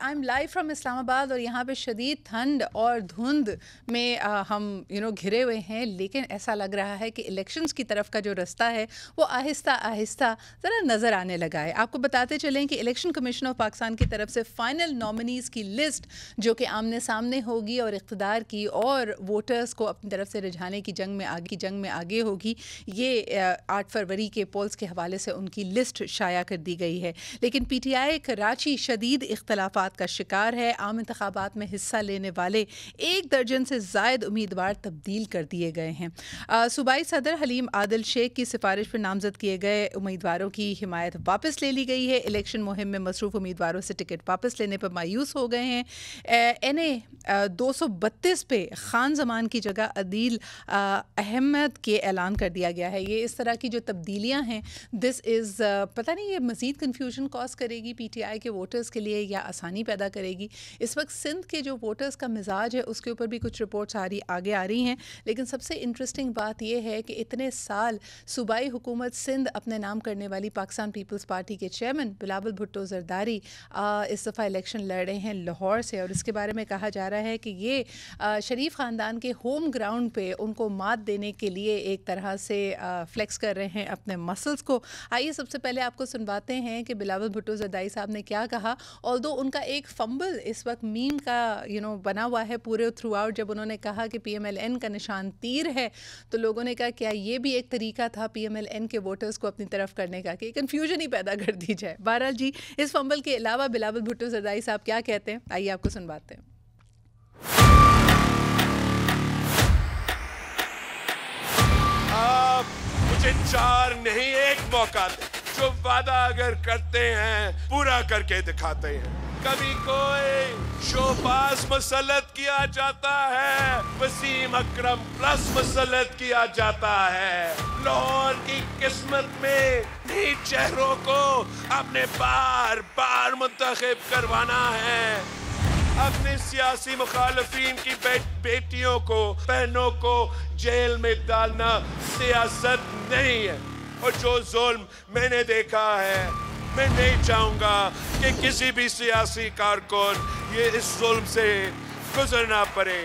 I am live from Islamabad और यहाँ पे शदीद ठंड और धुंध में हम घिरे हुए हैं, लेकिन ऐसा लग रहा है कि इलेक्शंस की तरफ का जो रास्ता है वो आहिस्ता आहिस्ता ज़रा नज़र आने लगा है। आपको बताते चलें कि इलेक्शन कमीशन ऑफ पाकिस्तान की तरफ से फ़ाइनल नॉमिनीज़ की लिस्ट जो कि आमने सामने होगी और इक़्तिदार की और वोटर्स को अपनी तरफ से रिझाने की जंग में आगे होगी, ये 8 फरवरी के पोल्स के हवाले से उनकी लिस्ट शाया कर दी गई है। लेकिन PTI कराची शदीद इख्तलाफात का शिकार है। आम इंतखाबात में हिस्सा लेने वाले 1 दर्जन से ज़ायद उम्मीदवार तब्दील कर दिए गए हैं। सूबाई सदर हलीम आदिल शेख की सिफारिश पर नामजद किए गए उम्मीदवारों की हिमायत वापस ले ली गई है। इलेक्शन मुहिम में मसरूफ़ उम्मीदवारों से टिकट वापस लेने पर मायूस हो गए हैं। NA 232 पे खान जमान की जगह अदील अहमद के ऐलान कर दिया गया है। ये इस तरह की जो तब्दीलियाँ हैं, दिस इज़ पता नहीं ये मज़ीद कन्फ्यूजन कॉज करेगी PTI के वोटर्स के लिए या आसानी पैदा करेगी। इस वक्त सिंध के जो वोटर्स का मिजाज है उसके ऊपर भी कुछ रिपोर्ट्स आगे आ रही हैं। लेकिन सबसे इंटरेस्टिंग बात यह है कि इतने साल सूबाई हुकूमत सिंध अपने नाम करने वाली पाकिस्तान पीपल्स पार्टी के चेयरमैन बिलावल भुट्टो जरदारी इस दफ़ा इलेक्शन लड़ रहे हैं लाहौर से, और इसके बारे में कहा जा रहा है कि ये शरीफ ख़ानदान के होम ग्राउंड पे उनको मात देने के लिए एक तरह से फ्लेक्स कर रहे हैं अपने मसल्स को। आइए सबसे पहले आपको सुनवाते हैं कि बिलावल भुट्टो जरदारी साहब ने क्या कहा। ऑल्दो उनका एक फंबल इस वक्त मीम का बना हुआ है पूरे थ्रू आउट, जब उन्होंने कहा कि PMLN का निशान तीर है, तो लोगों ने कहा क्या ये भी एक तरीका था PMLN के वोटर्स को अपनी तरफ करने का, कि कन्फ्यूजन ही पैदा कर दी जाए। बहरहाल जी, इस फंबल के अलावा बिलावल भुट्टो जरदारी साहब क्या कहते हैं, आइए आपको सुनवाते हैं। आप मुझे 4 नहीं 1 मौका दे। जो वादा अगर करते हैं पूरा करके दिखाते हैं। कभी कोई शोबाज मुसल्लत किया जाता है, वसीम अकरम प्लस मुसल्लत किया जाता है। लाहौर की किस्मत में नए चेहरों को अपने बार बार मुंतखब करवाना है। अपने सियासी मुखालफीन की बेटियों को, बहनों को जेल में डालना सियासत नहीं है। और जो जुल्म मैंने देखा है, मैं नहीं चाहूंगा कि किसी भी सियासी कारकुन ये इस जुल्म से गुजरना पड़े।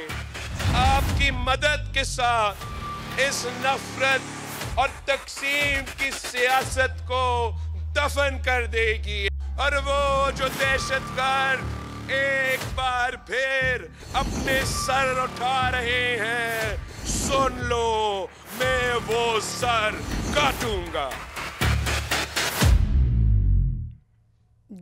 आपकी मदद के साथ इस नफरत और तकसीम की सियासत को दफन कर देगी। और वो जो दहशतगर्द एक बार फिर अपने सर उठा रहे हैं, सुन लो, मैं वो सर काटूंगा।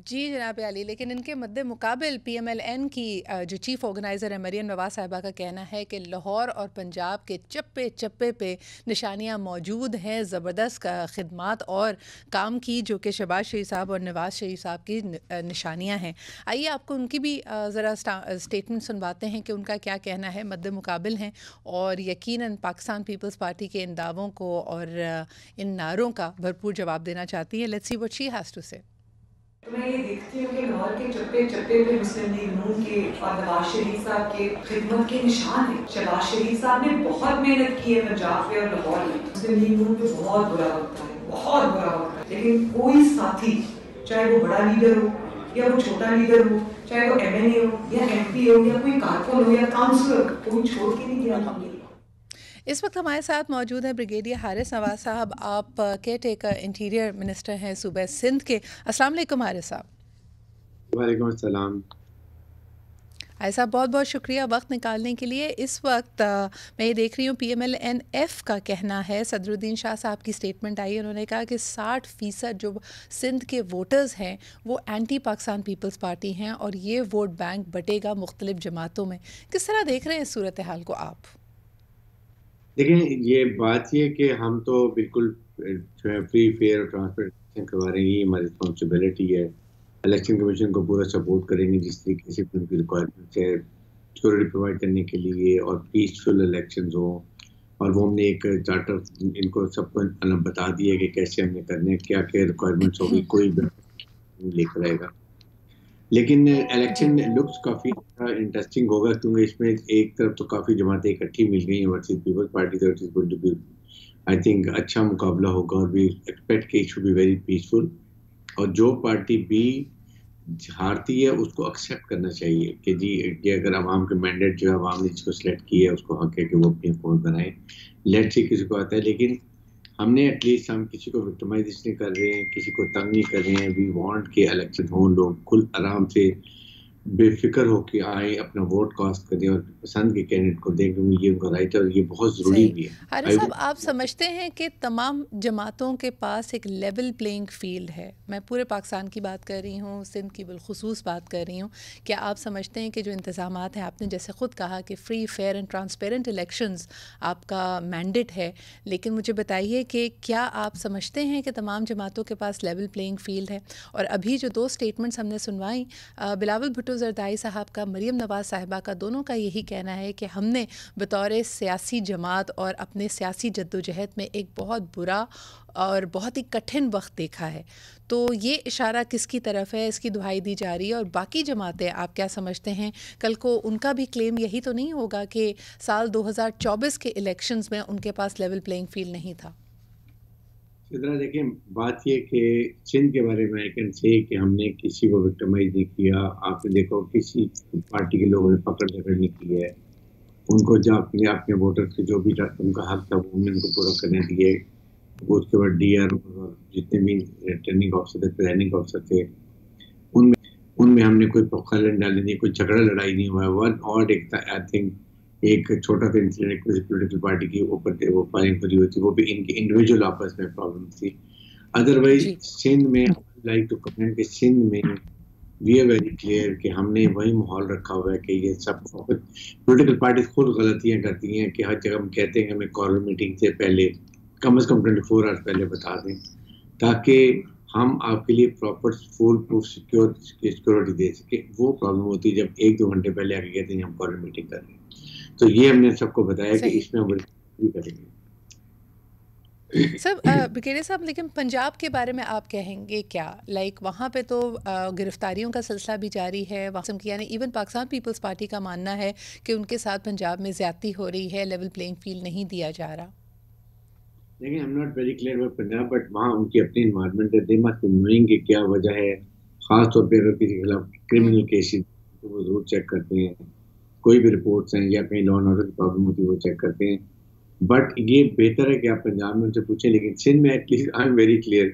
जी जनाब अली, लेकिन इनके मद्दे मुकाबिल PMLN की जो चीफ़ ऑर्गेनाइज़र है मरियम नवाज साहिबा का कहना है कि लाहौर और पंजाब के चप्पे चप्पे पे निशानियां मौजूद हैं ज़बरदस्त खिदमात और काम की, जो कि शहबाज शरीफ साहब और नवाज शरीफ साहब की निशानियां हैं। आइए आपको उनकी भी ज़रा स्टेटमेंट सुनवाते हैं कि उनका क्या कहना है, मद्दे मुकाबिल हैं और यकीनन पाकिस्तान पीपल्स पार्टी के इन दावों को और इन नारों का भरपूर जवाब देना चाहती है। Let's see what she has to say. तो मैं ये देखती हूँ कि लाहौर के चप्पे चप्पे पे मुस्लिम लीग नून के और नवाज शरीफ साहब के खिदमत के निशान है। शहबाज शरीफ साहब ने बहुत मेहनत की है पंजाब पे और लाहौर में। मुस्लिम लीग नून पे बहुत बुरा वक्त है, बहुत बुरा वक्त है, लेकिन कोई साथी, चाहे वो बड़ा लीडर हो या वो छोटा लीडर हो, चाहे वो MNA हो या MP हो या कोई कारकुन हो या काउंसलर, कोई छोड़ के नहीं गया। इस वक्त हमारे साथ मौजूद है ब्रिगेडियर हारिस नवाज साहब। आप केयर टेकर इंटीरियर मिनिस्टर हैं सूबे सिंध के। अस्सलाम वालेकुम हारिस साहब। वालेकुम अस्सलाम। हारिस साहब, बहुत बहुत शुक्रिया वक्त निकालने के लिए। इस वक्त मैं ये देख रही हूँ PMLNF का कहना है, सदरुद्दीन शाह साहब की स्टेटमेंट आई, उन्होंने कहा कि 60% जो सिंध के वोटर्स हैं वो एंटी पाकिस्तान पीपल्स पार्टी हैं और ये वोट बैंक बटेगा मुख्तलिफ जमातों में। किस तरह देख रहे हैं इस सूरत हाल को आप? देखिए, ये बात ये कि हम तो बिल्कुल जो है फ्री फेयर और ट्रांसपेरेंट करवा रहे हैं, ये हमारी रिस्पॉन्सिबिलिटी है। इलेक्शन कमीशन को पूरा सपोर्ट करेंगे जिस तरीके से उनकी रिक्वायरमेंट है सिक्योरिटी प्रोवाइड करने के लिए और पीसफुल इलेक्शंस हो। और वो हमने एक चार्टर इनको सबको बता दिया कि कैसे हमने करने हैं, क्या क्या रिक्वायरमेंट्स होगी, कोई लेकर आएगा। लेकिन इलेक्शन लुक्स काफ़ी इंटरेस्टिंग होगा क्योंकि इसमें एक तरफ तो काफ़ी जमातें इकट्ठी मिल गई हैं versus people's party, that is going to be I think अच्छा मुकाबला होगा और वी एक्सपेक्ट कि it should be very peaceful. और जो पार्टी भी हारती है उसको एक्सेप्ट करना चाहिए कि जी कि अगर अवाम के मैंडेट जो है अवाम ने जिसको सिलेक्ट किया है उसको हक है कि वो अपनी हुकूमत बनाए। लेट्स सी किसी को आता है, लेकिन हमने एटलीस्ट हम किसी को विक्टिमाइज नहीं कर रहे हैं, किसी को तंग नहीं कर रहे हैं। वी वांट के इलेक्शन हो, लोग खुद आराम से बेफिक्र होके आए, अपना वोट कास्ट करें और पसंद के कैंडिडेट को दें, क्योंकि ये उनका राइट है और ये बहुत ज़रूरी सही। भी है। हारिस आई साहब, आप समझते हैं कि तमाम जमातों के पास एक लेवल प्लेइंग फील्ड है? मैं पूरे पाकिस्तान की बात कर रही हूँ, सिंध की बिलखुसूस बात कर रही हूँ। क्या आप समझते हैं कि जो इंतज़ामात हैं, आपने जैसे ख़ुद कहा कि free, fair and transparent elections आपका मैंडेट है, लेकिन मुझे बताइए कि क्या आप समझते हैं कि तमाम जमातों के पास लेवल प्लेइंग फील्ड है? और अभी जो 2 स्टेटमेंट्स हमने सुनवाई, बिलावल भुट्टो ज़रदारी साहब का, मरियम नवाज़ साहिबा का, दोनों का यही कहना है कि हमने बतौर सियासी जमात और अपने सियासी जद्दोजहद में एक बहुत बुरा और बहुत ही कठिन वक्त देखा है। तो ये इशारा किसकी तरफ है, इसकी दुहाई दी जा रही है? और बाकी जमातें आप क्या समझते हैं, कल को उनका भी क्लेम यही तो नहीं होगा कि साल 2024 के इलेक्शंस में उनके पास लेवल प्लेइंग फील्ड नहीं था? इधर देखिए, बात ये कि सिंध के बारे में आई कैन से कि हमने किसी को विक्टिमाइज नहीं किया। आपने देखो किसी पार्टी के लोगों ने पकड़ झगड़ नहीं की है, उनको जो अपने अपने वोटर्स के जो भी उनका हक था वो उनको पूरा करने दिए। वो उसके बाद डीआर और जितने भी रिटर्निंग ऑफिसर थे, प्लानिंग ऑफिसर थे, उनमें उनमें हमने कोई प्रोफाइल डाली नहीं, कोई झगड़ा लड़ाई नहीं हुआ। वन और एक आई थिंक एक छोटा सा इंसिडेंट किसी पॉलिटिकल पार्टी के ऊपर वो फायरिंग हुई हुई थी, वो भी इनके इंडिविजुअल आपस में प्रॉब्लम थी। अदरवाइज सिंध में लाइक टू कमेंट कि सिंध में वी आर वेरी क्लियर कि हमने वही माहौल रखा हुआ है कि ये सब पॉलिटिकल पार्टी खुद गलतियां करती हैं कि हर जगह हम कहते हैं कि हमें कॉरल मीटिंग से पहले कम से कम 24 आवर्स पहले बता दें, ताकि हम आपके लिए प्रॉपर फुल प्रूफ सिक्योरिटी दे सके। वो प्रॉब्लम होती है जब 1-2 घंटे पहले आके कहते हैं हम कॉरल मीटिंग कर रहे हैं। तो ये हमने सबको बताया कि इसमें हम भी करेंगे। सर, ब्रिगेडियर साहब, लेकिन पंजाब के बारे में आप कहेंगे क्या? लाइक वहाँ पे तो गिरफ्तारियों का सिलसिला भी जारी है वहाँ की, यानी इवन पाकिस्तान पीपल्स पार्टी का मानना है कि उनके साथ पंजाब में ज़्यादती हो रही है, लेवल प्लेइंग फील्ड नहीं दिया जा रहा। लेकिन I am not very clear about Punjab, but वहाँ उनकी अपनी इन्वायरमेंट है, दे मस्ट बी नोइंग कि क्या वजह है। खास तौर पे अगर किसी के खिलाफ क्रिमिनल केसेस तो वो जरूर चेक करते हैं, कोई भी रिपोर्ट्स हैं या कहीं लॉ एंड ऑर्डर की प्रॉब्लम होती है वो चेक करते हैं। बट ये बेहतर है कि आप पंजाब में उनसे पूछें। लेकिन सिंध में at least I am very clear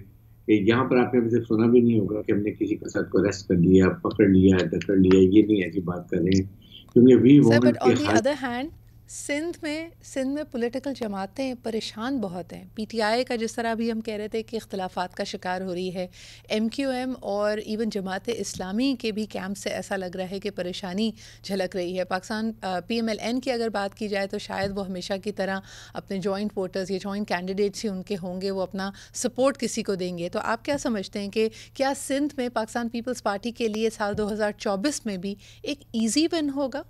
कि यहाँ पर आपने अभी तक सुना भी नहीं होगा कि हमने किसी के साथ को अरेस्ट कर लिया, पकड़ लिया है, दकड़ लिया, ये नहीं ऐसी बात कर रहे हैं, क्योंकि we want but on the other hand Sindh में पॉलिटिकल जमातें परेशान बहुत हैं। पीटीआई का जिस तरह अभी हम कह रहे थे कि इख्तलाफात का शिकार हो रही है, एमक्यूएम और इवन जमात इस्लामी के भी कैंप से ऐसा लग रहा है कि परेशानी झलक रही है। पाकिस्तान पीएमएलएन की अगर बात की जाए तो शायद वो हमेशा की तरह अपने जॉइंट वोटर्स या जॉइंट कैंडिडेट्स ही उनके होंगे, वो अपना सपोर्ट किसी को देंगे। तो आप क्या समझते हैं कि क्या सिंध में पाकिस्तान पीपल्स पार्टी के लिए साल 2024 में भी एक ईजी विन होगा?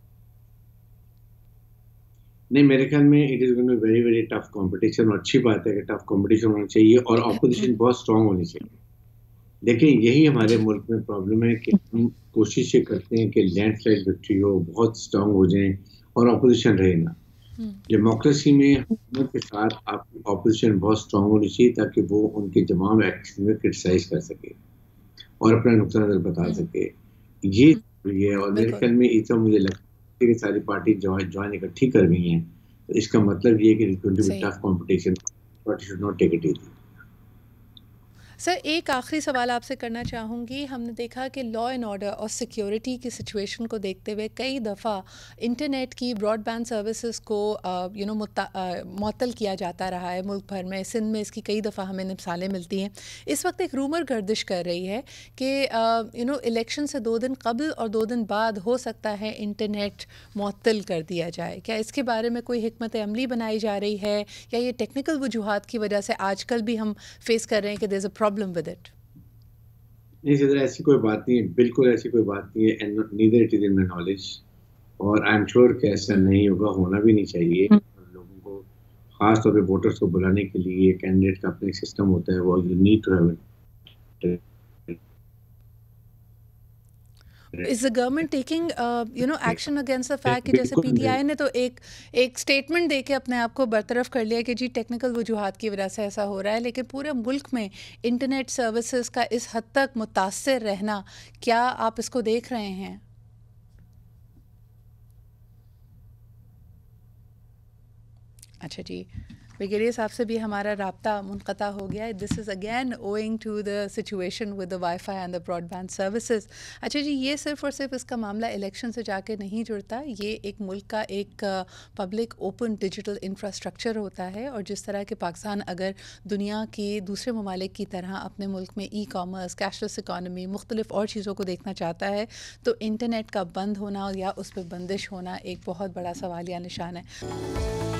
नहीं, मेरे ख्याल में it is going to be very very tough competition. और अच्छी बात है कि टफ कंपटीशन होना चाहिए और ऑपोजिशन बहुत स्ट्रांग होनी चाहिए। देखिए, यही हमारे मुल्क में प्रॉब्लम है कि हम कोशिश ये करते हैं कि लैंडस्लाइड विक्ट्री हो, बहुत स्ट्रांग हो जाए और ऑपोजिशन रहे ना। डेमोक्रेसी में हुकूमत के साथ आपकी ऑपोजिशन बहुत स्ट्रांग होनी चाहिए ताकि वो उनके तमाम एक्शन में क्रिटिसाइज कर सके और अपना नुक्ता नजर बता सके। ये है और मेरे ख्याल में इतना मुझे लगता कि सारी पार्टी ज्वाइन इकट्ठी कर गई हैं, तो इसका मतलब ये कि tough competition, but should not take it easy. Sir, एक आखिरी सवाल आपसे करना चाहूँगी। हमने देखा कि लॉ एंड ऑर्डर और सिक्योरिटी की सिचुएशन को देखते हुए कई दफ़ा इंटरनेट की ब्रॉडबैंड सर्विसेज को मुअत्तल किया जाता रहा है मुल्क भर में। सिंध में इसकी कई दफ़ा हमें मिसालें मिलती हैं। इस वक्त एक रूमर गर्दिश कर रही है कि इलेक्शन से 2 दिन कबल और 2 दिन बाद हो सकता है इंटरनेट मुअत्तल कर दिया जाए। क्या इसके बारे में कोई हिकमत अमली बनाई जा रही है या ये टेक्निकल वजूहात की वजह से आजकल भी हम फेस कर रहे हैं कि there is a problem with it? नहीं सर, ऐसी कोई बात नहीं है, बिल्कुल ऐसी कोई बात नहीं है, and neither it is in my knowledge. और आई एम श्योर कि ऐसा नहीं होगा, होना भी नहीं चाहिए। लोगों को, खास तौर पे वोटर्स को बुलाने के लिए कैंडिडेट का अपना सिस्टम होता है, वो you need to have it. Is the government taking action against the fact कि जैसे बिल्कुल पीटीआई ने तो एक स्टेटमेंट दे के अपने आप को बरतरफ कर लिया कि जी टेक्निकल वजूहात की वजह से ऐसा हो रहा है, लेकिन पूरे मुल्क में इंटरनेट सर्विसेज का इस हद तक मुतासर रहना, क्या आप इसको देख रहे हैं? अच्छा जी, ब्रिगेडियर साहब से भी हमारा राब्ता मुनक़ता हो गया है। This is again owing to the situation with the wifi and the broadband services. अच्छा जी, ये सिर्फ़ और सिर्फ इसका मामला इलेक्शन से जाके नहीं जुड़ता, ये एक मुल्क का एक पब्लिक ओपन डिजिटल इंफ्रास्ट्रक्चर होता है, और जिस तरह के पाकिस्तान अगर दुनिया के दूसरे ममालिक की तरह अपने मुल्क में ई कॉमर्स, कैशलेस इकॉनमी, मुख्तलिफ और चीज़ों को देखना चाहता है, तो इंटरनेट का बंद होना या उस पर बंदिश होना एक बहुत बड़ा सवालिया निशान है।